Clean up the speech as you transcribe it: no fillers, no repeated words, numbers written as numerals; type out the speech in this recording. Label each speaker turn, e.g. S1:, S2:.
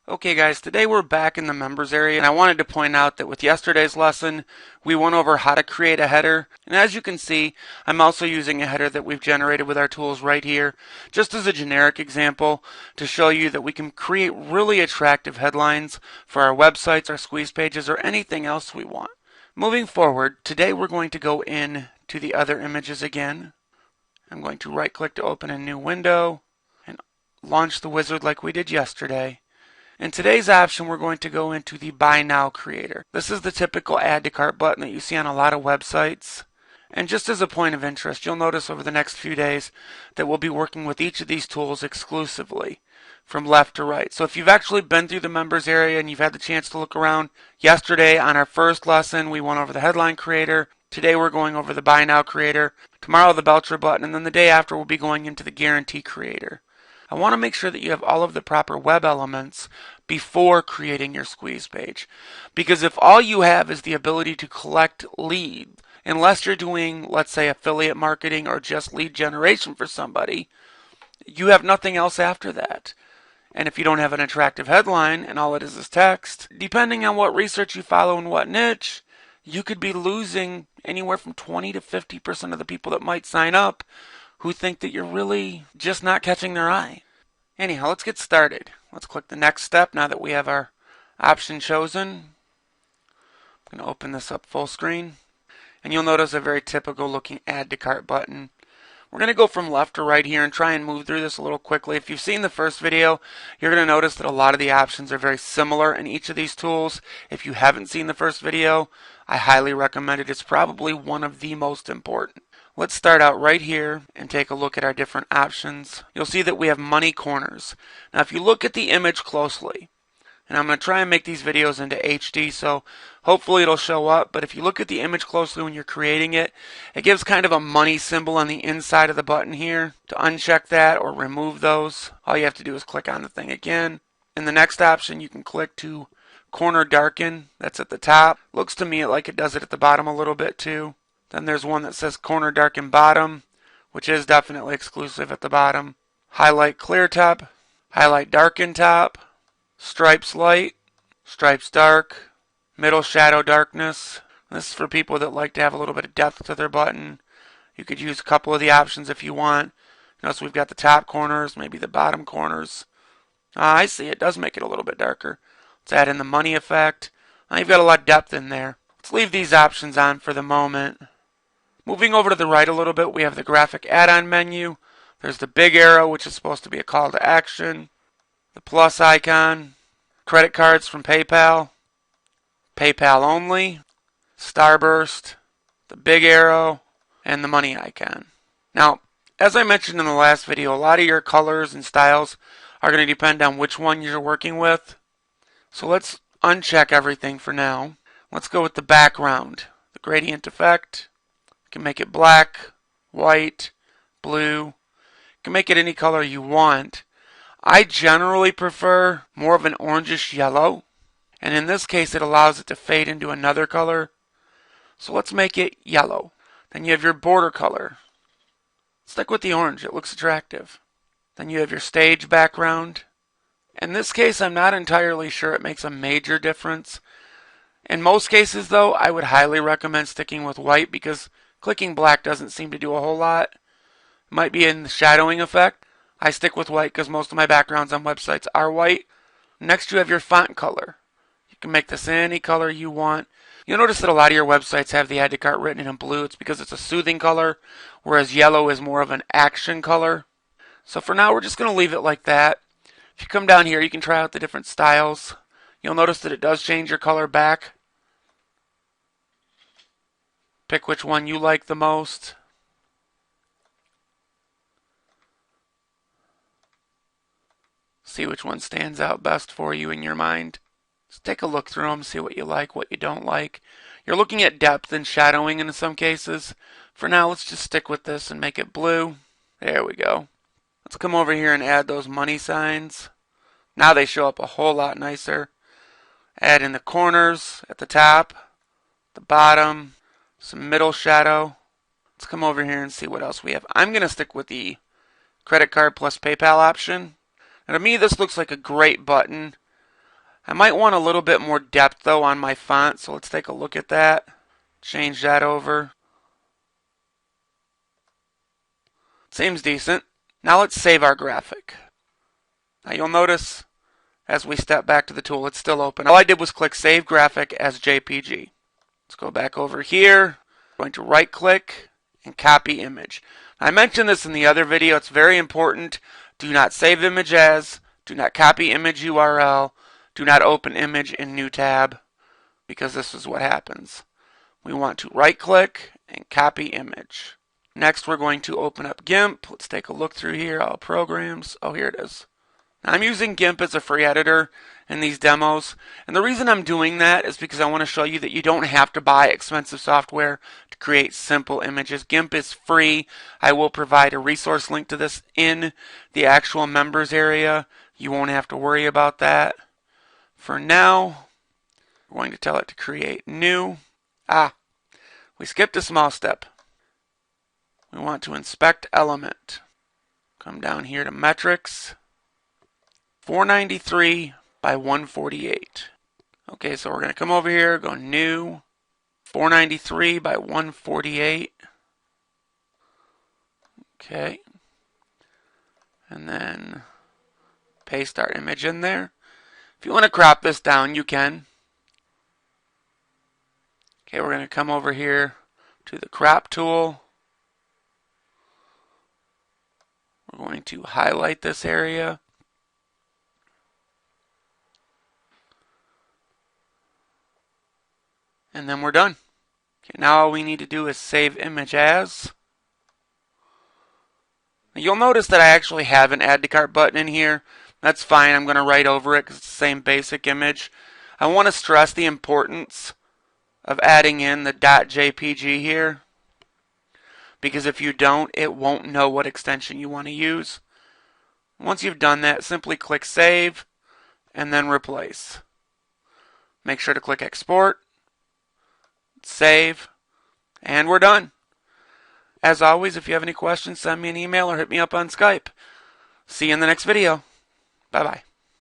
S1: Okay guys, today we're back in the members area and I wanted to point out that with yesterday's lesson we went over how to create a header, and as you can see I'm also using a header that we've generated with our tools right here just as a generic example to show you that we can create really attractive headlines for our websites, our squeeze pages, or anything else we want. Moving forward, today we're going to go in to the other images again. I'm going to right click to open a new window and launch the wizard like we did yesterday. In today's option, we're going to go into the Buy Now creator. This is the typical add to cart button that you see on a lot of websites. And just as a point of interest, you'll notice over the next few days that we'll be working with each of these tools exclusively from left to right. So if you've actually been through the members area and you've had the chance to look around, yesterday on our first lesson we went over the headline creator. Today we're going over the Buy Now creator. Tomorrow the Belcher button, and then the day after we'll be going into the Guarantee creator. I want to make sure that you have all of the proper web elements before creating your squeeze page. Because if all you have is the ability to collect leads, unless you're doing, let's say, affiliate marketing or just lead generation for somebody, you have nothing else after that. And if you don't have an attractive headline and all it is text, depending on what research you follow and what niche, you could be losing anywhere from 20 to 50% of the people that might sign up who think that you're really just not catching their eye. Anyhow, let's get started. Let's click the next step now that we have our option chosen. I'm going to open this up full screen. And you'll notice a very typical looking add to cart button. We're going to go from left to right here and try and move through this a little quickly. If you've seen the first video, you're going to notice that a lot of the options are very similar in each of these tools. If you haven't seen the first video, I highly recommend it. It's probably one of the most important. Let's start out right here and take a look at our different options. You'll see that we have money corners. Now if you look at the image closely, and I'm going to try and make these videos into HD so hopefully it'll show up, but if you look at the image closely when you're creating it, it gives kind of a money symbol on the inside of the button here. To uncheck that or remove those, all you have to do is click on the thing again. In the next option you can click to corner darken. That's at the top. Looks to me like it does it at the bottom a little bit too. Then there's one that says corner darken bottom, which is definitely exclusive at the bottom. Highlight clear top, highlight darken top, stripes light, stripes dark, middle shadow darkness. This is for people that like to have a little bit of depth to their button. You could use a couple of the options if you want. Notice we've got the top corners, maybe the bottom corners. I see, it does make it a little bit darker. Let's add in the money effect. Now you've got a lot of depth in there. Let's leave these options on for the moment. Moving over to the right a little bit, we have the graphic add-on menu. There's the big arrow, which is supposed to be a call to action. The plus icon. Credit cards from PayPal. PayPal only. Starburst. The big arrow. And the money icon. Now, as I mentioned in the last video, a lot of your colors and styles are going to depend on which one you're working with. So let's uncheck everything for now. Let's go with the background. The gradient effect. You can make it black, white, blue. You can make it any color you want. I generally prefer more of an orangish yellow. And in this case, it allows it to fade into another color. So let's make it yellow. Then you have your border color. Stick with the orange. It looks attractive. Then you have your stage background. In this case, I'm not entirely sure it makes a major difference. In most cases, though, I would highly recommend sticking with white because clicking black doesn't seem to do a whole lot. It might be in the shadowing effect. I stick with white because most of my backgrounds on websites are white. Next you have your font color. You can make this any color you want. You'll notice that a lot of your websites have the add to cart written in blue. It's because it's a soothing color, whereas yellow is more of an action color. So for now we're just going to leave it like that. If you come down here you can try out the different styles. You'll notice that it does change your color back. Pick which one you like the most. See which one stands out best for you in your mind. Just take a look through them, see what you like, what you don't like. You're looking at depth and shadowing in some cases. For now, let's just stick with this and make it blue. There we go. Let's come over here and add those money signs. Now they show up a whole lot nicer. Add in the corners at the top, the bottom, some middle shadow. Let's come over here and see what else we have. I'm going to stick with the credit card plus PayPal option. Now to me this looks like a great button I might want a little bit more depth though on my font, so let's take a look at that. Change that over. Seems decent. Now let's save our graphic. Now you'll notice as we step back to the tool, it's still open. All I did was click Save Graphic as JPG. Let's go back over here. I'm going to right click and copy image. I mentioned this in the other video. It's very important. Do not save image as, do not copy image URL, do not open image in new tab, because this is what happens. We want to right click and copy image. Next we're going to open up GIMP. Let's take a look through here, all programs. Oh, here it is. Now, I'm using GIMP as a free editor in these demos, and the reason I'm doing that is because I want to show you that you don't have to buy expensive software to create simple images. GIMP is free. I will provide a resource link to this in the actual members area. You won't have to worry about that. For now, we're going to tell it to create new. We skipped a small step. We want to inspect element. Come down here to metrics. 493 by 148. Okay, so we're going to come over here, go new, 493 by 148. Okay. And then paste our image in there. If you want to crop this down, you can. Okay, we're going to come over here to the crop tool. We're going to highlight this area. And then we're done. Okay, now all we need to do is save image as. You'll notice that I actually have an add to cart button in here. That's fine. I'm going to write over it because it's the same basic image. I want to stress the importance of adding in the .jpg here, because if you don't, it won't know what extension you want to use. Once you've done that, simply click Save and then Replace. Make sure to click Export, Save, and we're done. As always, if you have any questions, send me an email or hit me up on Skype. See you in the next video. Bye-bye.